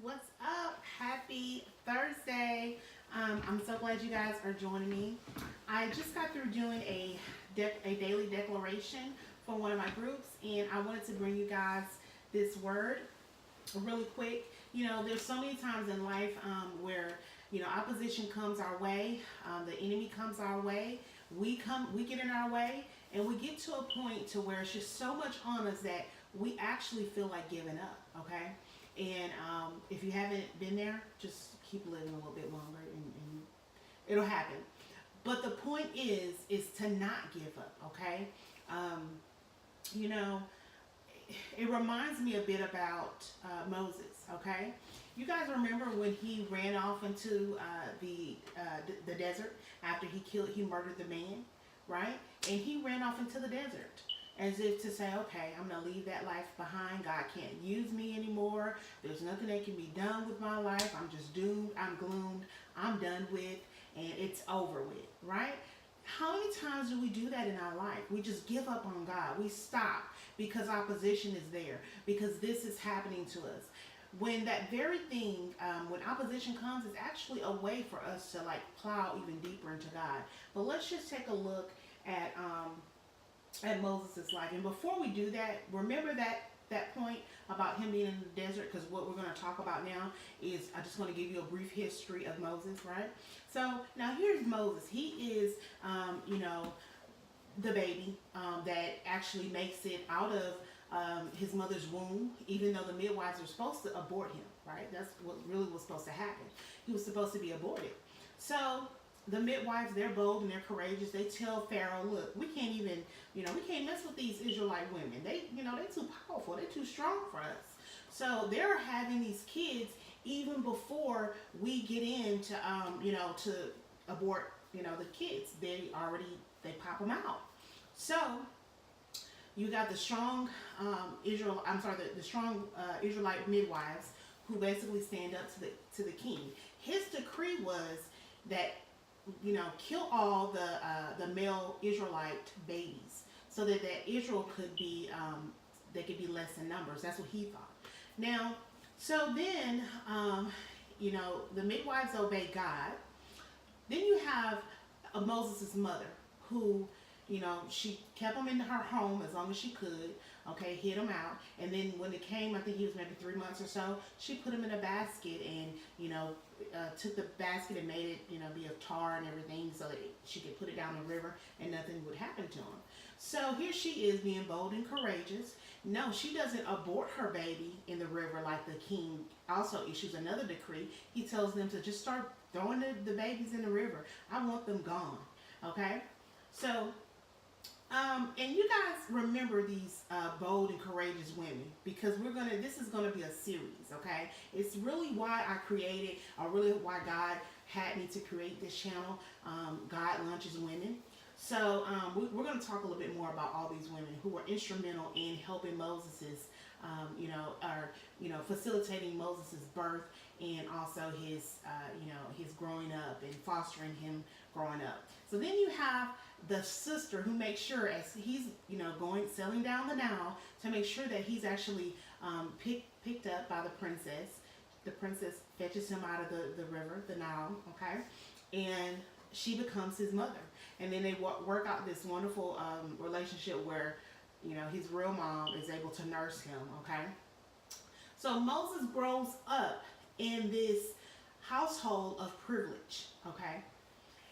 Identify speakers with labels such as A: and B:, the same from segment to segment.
A: What's up? Happy Thursday. I'm so glad you guys are joining me. I just got through doing a daily declaration for one of my groups, and I wanted to bring you guys this word really quick. There's so many times in life where opposition comes our way, the enemy comes our way, we get in our way, and we get to a point to where it's just so much on us that we actually feel like giving up. Okay, and if you haven't been there, just keep living a little bit longer, and it'll happen. But the point is to not give up. Okay, um, you know it reminds me a bit about Moses. Okay, you guys remember when he ran off into the desert after he murdered the man, right? And he ran off into the desert as if to say, okay, I'm gonna leave that life behind. God can't use me anymore. There's nothing that can be done with my life. I'm just doomed. I'm gloomed. I'm done with, and it's over with, right? How many times do we do that in our life? We just give up on God. We stop because opposition is there, because this is happening to us. When that very thing, when opposition comes, it's actually a way for us to like plow even deeper into God. But let's just take a look at Moses' life. And before we do that, remember that point about him being in the desert, because what we're going to talk about now is I just want to give you a brief history of Moses, right? So now here's Moses. He is, the baby that actually makes it out of his mother's womb, even though the midwives are supposed to abort him, right? That's what really was supposed to happen. He was supposed to be aborted. So the midwives, they're bold and they're courageous. They tell Pharaoh, look, we can't even, we can't mess with these Israelite women. They're too powerful. They're too strong for us. So they're having these kids even before we get into, to abort, the kids. They pop them out. So you got the strong the strong Israelite midwives who basically stand up to the king. His decree was that kill all the male Israelite babies so that Israel could be they could be less in numbers. That's what he thought. Now, so then the midwives obey God. Then you have Moses' mother, who, she kept him in her home as long as she could, okay, hid him out. And then when it came, I think he was maybe 3 months or so, she put him in a basket and, took the basket and made it, be of tar and everything so that she could put it down the river and nothing would happen to him. So here she is being bold and courageous. No, she doesn't abort her baby in the river like the king also issues another decree. He tells them to just start throwing the babies in the river. I want them gone. Okay? So, and you guys remember these bold and courageous women, because this is gonna be a series, okay? It's really why I created, or really why God had me to create this channel, God Launches Women. So we're going to talk a little bit more about all these women who were instrumental in helping Moses's, facilitating Moses's birth, and also his growing up and fostering him growing up. So then you have the sister who makes sure, as he's sailing down the Nile, to make sure that he's actually picked up by the princess. The princess fetches him out of the river, the Nile, okay, and she becomes his mother. And then they work out this wonderful relationship where, his real mom is able to nurse him, okay? So Moses grows up in this household of privilege, okay?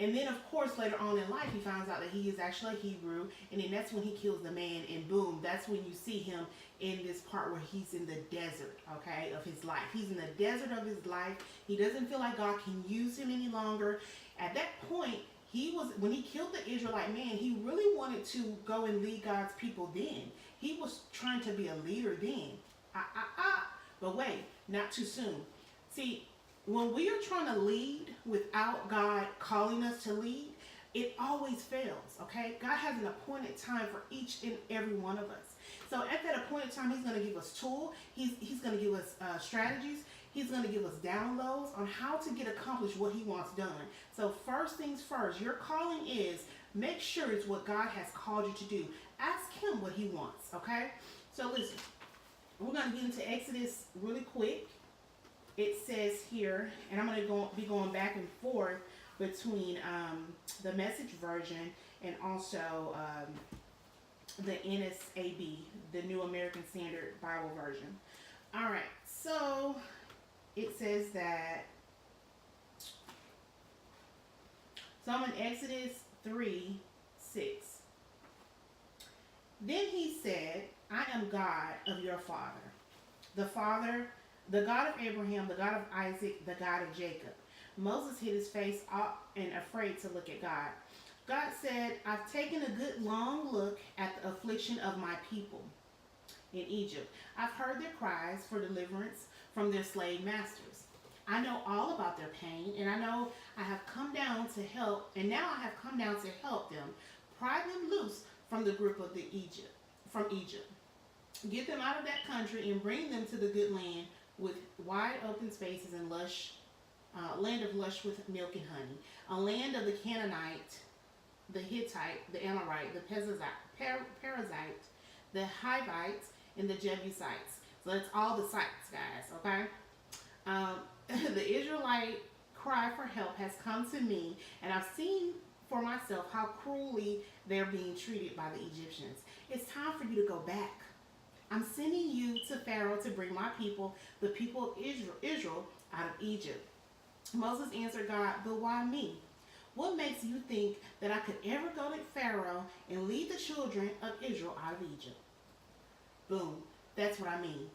A: And then, of course, later on in life, he finds out that he is actually a Hebrew, and then that's when he kills the man, and boom, that's when you see him in this part where he's in the desert, okay, of his life. He's in the desert of his life. He doesn't feel like God can use him any longer. At that point, when he killed the Israelite man, he really wanted to go and lead God's people then. He was trying to be a leader then. But wait, not too soon. See, when we are trying to lead without God calling us to lead, it always fails, okay? God has an appointed time for each and every one of us. So at that appointed time, he's going to give us tools. He's going to give us strategies. He's going to give us downloads on how to get accomplished what he wants done. So first things first, your calling is, make sure it's what God has called you to do. Ask him what he wants, okay? So listen, we're going to get into Exodus really quick. it says here, and I'm going to be going back and forth between the Message version and also the NSAB, the New American Standard Bible version. All right, so it says that, so I'm in Exodus 3:6. Then he said, I am God of your father, the God of Abraham, the God of Isaac, the God of Jacob. Moses hid his face up and afraid to look at God. God said, I've taken a good long look at the affliction of my people in Egypt. I've heard their cries for deliverance from their slave masters. I know all about their pain, and I know I have come down to help, and now I have come down to help them, pry them loose from the grip of from Egypt. Get them out of that country and bring them to the good land with wide open spaces and lush, land of lush with milk and honey, a land of the Canaanite, the Hittite, the Amorite, the Perizzite, the Hivites, and the Jebusites. So that's all the sites, guys, okay? The Israelite cry for help has come to me, and I've seen for myself how cruelly they're being treated by the Egyptians. It's time for you to go back. I'm sending you to Pharaoh to bring my people, the people of Israel, out of Egypt. Moses answered God, but why me? What makes you think that I could ever go to Pharaoh and lead the children of Israel out of Egypt? Boom. That's what I mean.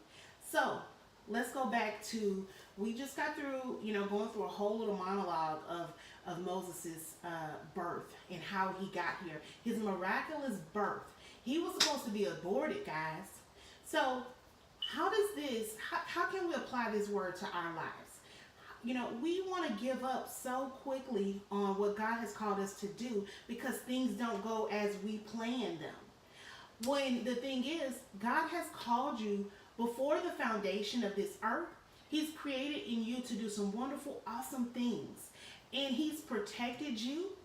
A: So let's go back to, we just got through, going through a whole little monologue of Moses' birth and how he got here. His miraculous birth. He was supposed to be aborted, guys. So how can we apply this word to our lives? We want to give up so quickly on what God has called us to do because things don't go as we planned them. When the thing is, God has called you before the foundation of this earth. He's created in you to do some wonderful, awesome things. And He's protected you.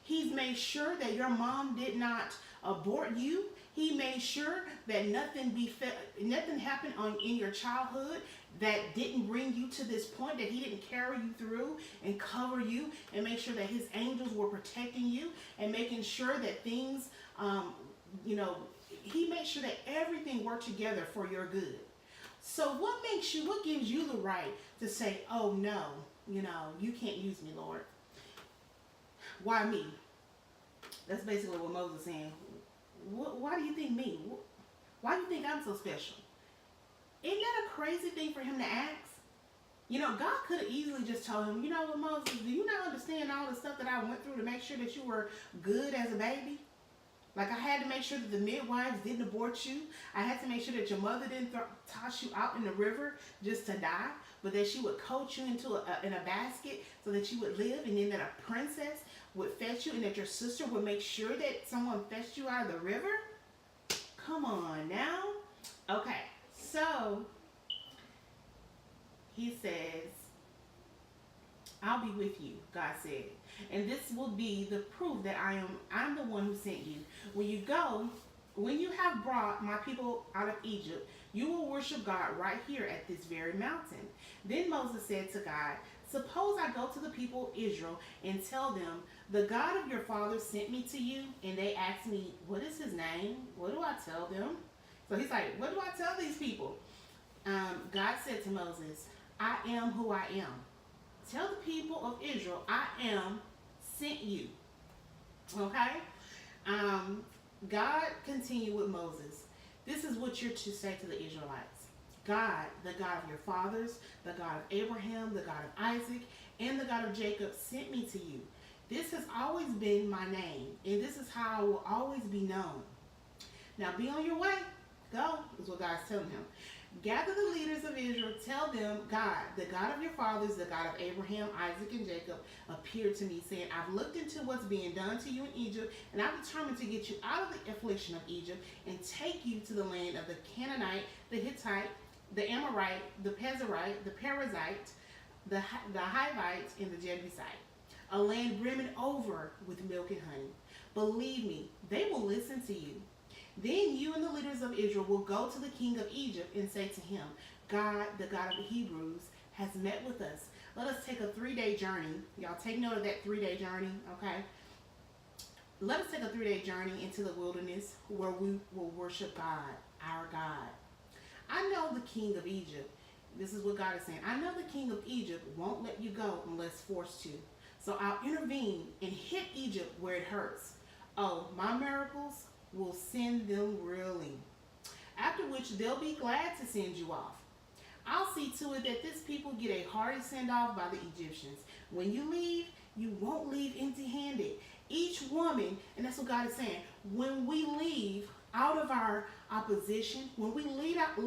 A: He's made sure that your mom did not abort you. He made sure that nothing happened in your childhood that didn't bring you to this point, that He didn't carry you through and cover you and make sure that His angels were protecting you and making sure that things, He made sure that everything worked together for your good. So what gives you the right to say, oh no, you can't use me, Lord? Why me? That's basically what Moses is saying. Why do you think me? Why do you think I'm so special? Isn't that a crazy thing for him to ask? God could have easily just told him, you know what, Moses, do you not understand all the stuff that I went through to make sure that you were good as a baby? Like, I had to make sure that the midwives didn't abort you. I had to make sure that your mother didn't toss you out in the river just to die, but that she would coat you in a basket so that you would live, and then that a princess would fetch you, and that your sister would make sure that someone fetched you out of the river? Come on now. Okay, so he says, I'll be with you, God said. And this will be the proof that I'm the one who sent you. When you have brought my people out of Egypt, you will worship God right here at this very mountain. Then Moses said to God, suppose I go to the people of Israel and tell them, the God of your father sent me to you, and they ask me, what is his name? What do I tell them? So he's like, what do I tell these people? God said to Moses, I am who I am. Tell the people of Israel, I am sent you. Okay? God continued with Moses. This is what you're to say to the Israelites. God, the God of your fathers, the God of Abraham, the God of Isaac, and the God of Jacob sent me to you. This has always been my name, and this is how I will always be known. Now be on your way. Go, is what God's telling him. Gather the leaders of Israel, tell them, God, the God of your fathers, the God of Abraham, Isaac, and Jacob, appeared to me, saying, I've looked into what's being done to you in Egypt, and I've determined to get you out of the affliction of Egypt and take you to the land of the Canaanite, the Hittite, the Amorite, the Perizzite, the Hivites, and the Jebusite, a land brimming over with milk and honey. Believe me, they will listen to you. Then you and the leaders of Israel will go to the king of Egypt and say to him, God, the God of the Hebrews, has met with us. Let us take a 3-day journey. Y'all take note of that 3-day journey, okay? Let us take a 3-day journey into the wilderness where we will worship God, our God. I know the king of Egypt. This is what God is saying. I know the king of Egypt won't let you go unless forced to. So I'll intervene and hit Egypt where it hurts. Oh, my miracles will send them reeling. After which they'll be glad to send you off. I'll see to it that this people get a hearty send off by the Egyptians. When you leave, you won't leave empty handed. Each woman, and that's what God is saying, when we leave out of our opposition, when we leave out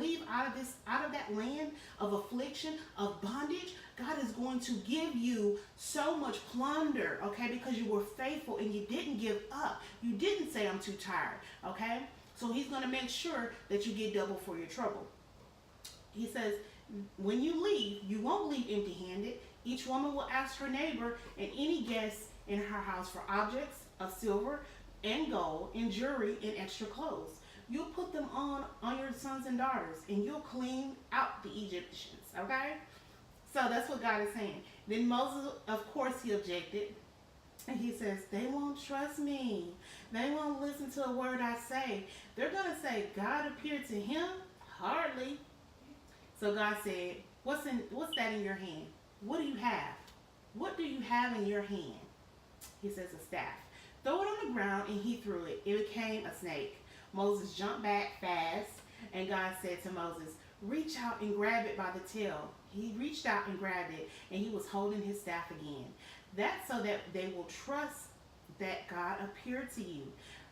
A: of that land of affliction, of bondage, God is going to give you so much plunder, okay, because you were faithful and you didn't give up. You didn't say, I'm too tired, okay? So he's going to make sure that you get double for your trouble. He says, when you leave, you won't leave empty-handed. Each woman will ask her neighbor and any guest in her house for objects of silver and gold and jewelry and extra clothes. You'll put them on your sons and daughters, and you'll clean out the Egyptians, okay? So that's what God is saying. Then Moses, of course, he objected. And he says, they won't trust me. They won't listen to a word I say. They're going to say, God appeared to him? Hardly. So God said, what's that in your hand? What do you have? What do you have in your hand? He says, a staff. Throw it on the ground, and he threw it. It became a snake. Moses jumped back fast, and God said to Moses, reach out and grab it by the tail. He reached out and grabbed it, and he was holding his staff again. That's so that they will trust that God appeared to you,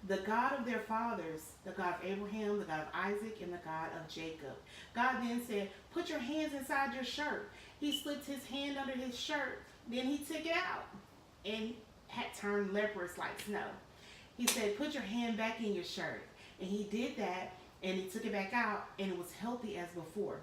A: the God of their fathers, the God of Abraham, the God of Isaac, and the God of Jacob. God then said, put your hands inside your shirt. He slipped his hand under his shirt. Then he took it out and had turned leprous like snow. He said, put your hand back in your shirt. And he did that, and he took it back out, and it was healthy as before.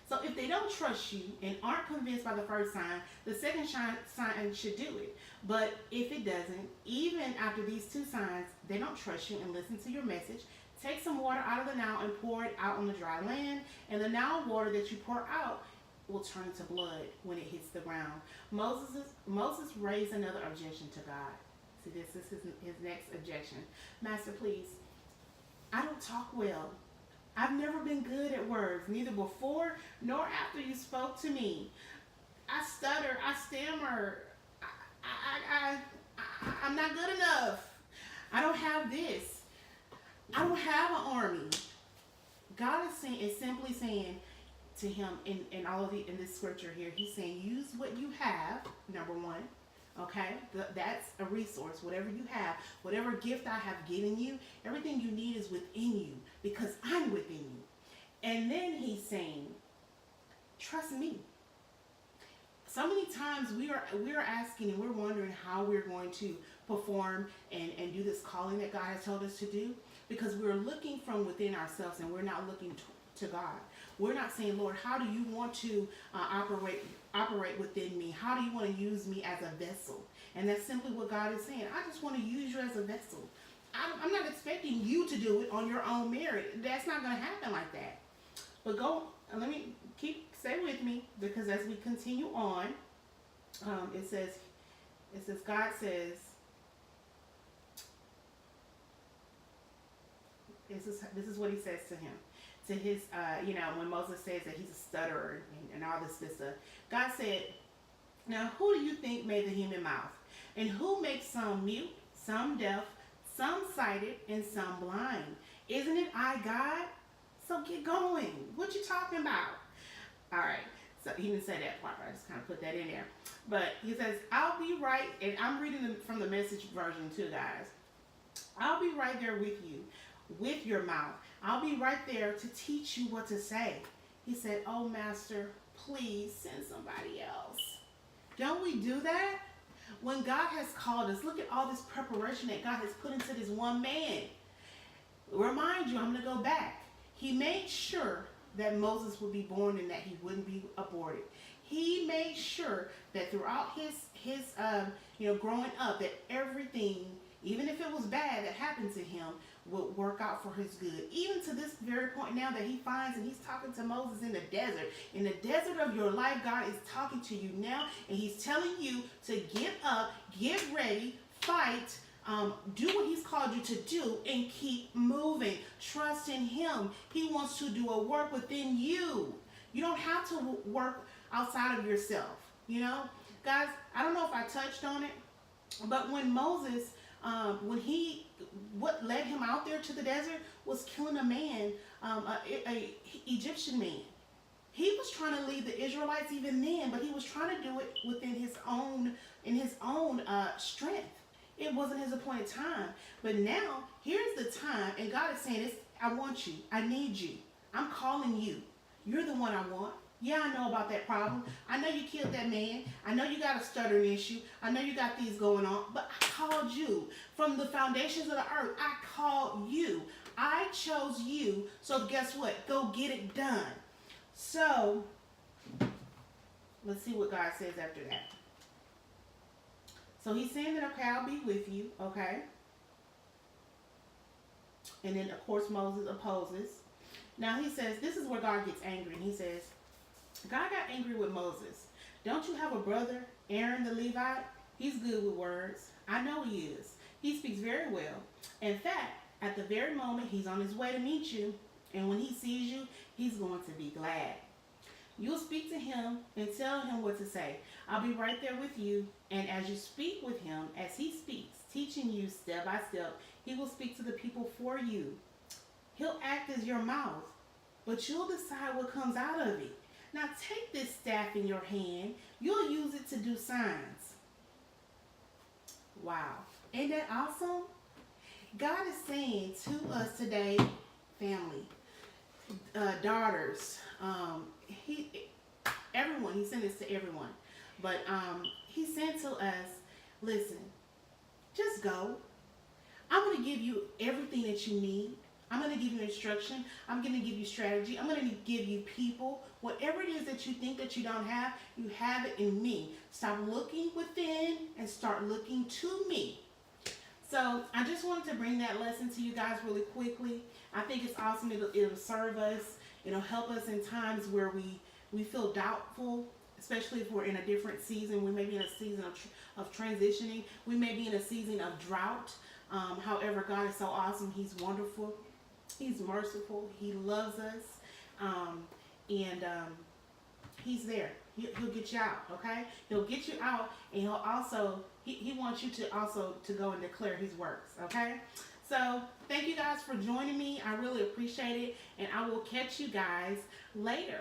A: So if they don't trust you and aren't convinced by the first sign, the second sign should do it. But if it doesn't, even after these 2 signs, they don't trust you and listen to your message, take some water out of the Nile and pour it out on the dry land. And the Nile water that you pour out will turn into blood when it hits the ground. Moses raised another objection to God. See, this is his next objection. Master, please, I don't talk well. I've never been good at words, neither before nor after you spoke to me. I stutter, I stammer, I'm not good enough. I don't have this. I don't have an army. God is simply saying to him in this scripture here, he's saying, use what you have, number one. Okay, that's a resource. Whatever you have, whatever gift I have given you, everything you need is within you because I'm within you. And then he's saying, trust me. So many times we are asking and we're wondering how we're going to perform and do this calling that God has told us to do, because we're looking from within ourselves and we're not looking to God. We're not saying, Lord, how do you want to operate within me? How do you want to use me as a vessel? And that's simply what God is saying. I just want to use you as a vessel. I'm not expecting you to do it on your own merit. That's not going to happen like that. But stay with me, because as we continue on, it says, God says, this is what he says to him. To his, when Moses says that he's a stutterer and all this stuff. God said, now who do you think made the human mouth? And who makes some mute, some deaf, some sighted, and some blind? Isn't it I, God? So get going. What you talking about? All right. So he didn't say that part, but I just kind of put that in there. But he says, I'll be right, and I'm reading from the Message version too, guys. I'll be right there with you, with your mouth. I'll be right there to teach you what to say. He said, oh, Master, please send somebody else. Don't we do that? When God has called us, look at all this preparation that God has put into this one man. Remind you, I'm going to go back. He made sure that Moses would be born and that he wouldn't be aborted. He made sure that throughout his growing up, that everything, even if it was bad that happened to him, would work out for his good. Even to this very point now that he finds, and he's talking to Moses in the desert. In the desert of your life, God is talking to you now, and he's telling you to get up, get ready, fight, do what he's called you to do, and keep moving. Trust in him. He wants to do a work within you. You don't have to work outside of yourself. You know, guys, I don't know if I touched on it, but when Moses, what led him out there to the desert was killing a man, a Egyptian man. He was trying to lead the Israelites even then, but he was trying to do it within his own, strength. It wasn't his appointed time. But now, here's the time, and God is saying, I want you. I need you. I'm calling you. You're the one I want. Yeah, I know about that problem. I know you killed that man. I know you got a stuttering issue. I know you got these going on. But I called you. From the foundations of the earth, I called you. I chose you. So guess what? Go get it done. So, let's see what God says after that. So he's saying that, okay, I'll be with you, okay? And then, of course, Moses opposes. Now he says, this is where God gets angry. And he says, God got angry with Moses. Don't you have a brother, Aaron the Levite? He's good with words. I know he is. He speaks very well. In fact, at the very moment, he's on his way to meet you. And when he sees you, he's going to be glad. You'll speak to him and tell him what to say. I'll be right there with you. And as you speak with him, as he speaks, teaching you step by step, he will speak to the people for you. He'll act as your mouth, but you'll decide what comes out of it. Now take this staff in your hand. You'll use it to do signs. Wow. Ain't that awesome? God is saying to us today, family, daughters, everyone, he sent this to everyone. But he sent to us, listen, just go. I'm going to give you everything that you need. I'm going to give you instruction. I'm going to give you strategy. I'm going to give you people. Whatever it is that you think that you don't have, you have it in me. Stop looking within and start looking to me. So I just wanted to bring that lesson to you guys really quickly. I think it's awesome. It'll serve us. It'll help us in times where we feel doubtful, especially if we're in a different season. We may be in a season of transitioning. We may be in a season of drought. However, God is so awesome. He's wonderful. He's merciful. He loves us. And he's there. He'll get you out, okay? He'll get you out, and he'll also, he wants you to also to go and declare his works, okay? So, thank you guys for joining me. I really appreciate it, and I will catch you guys later.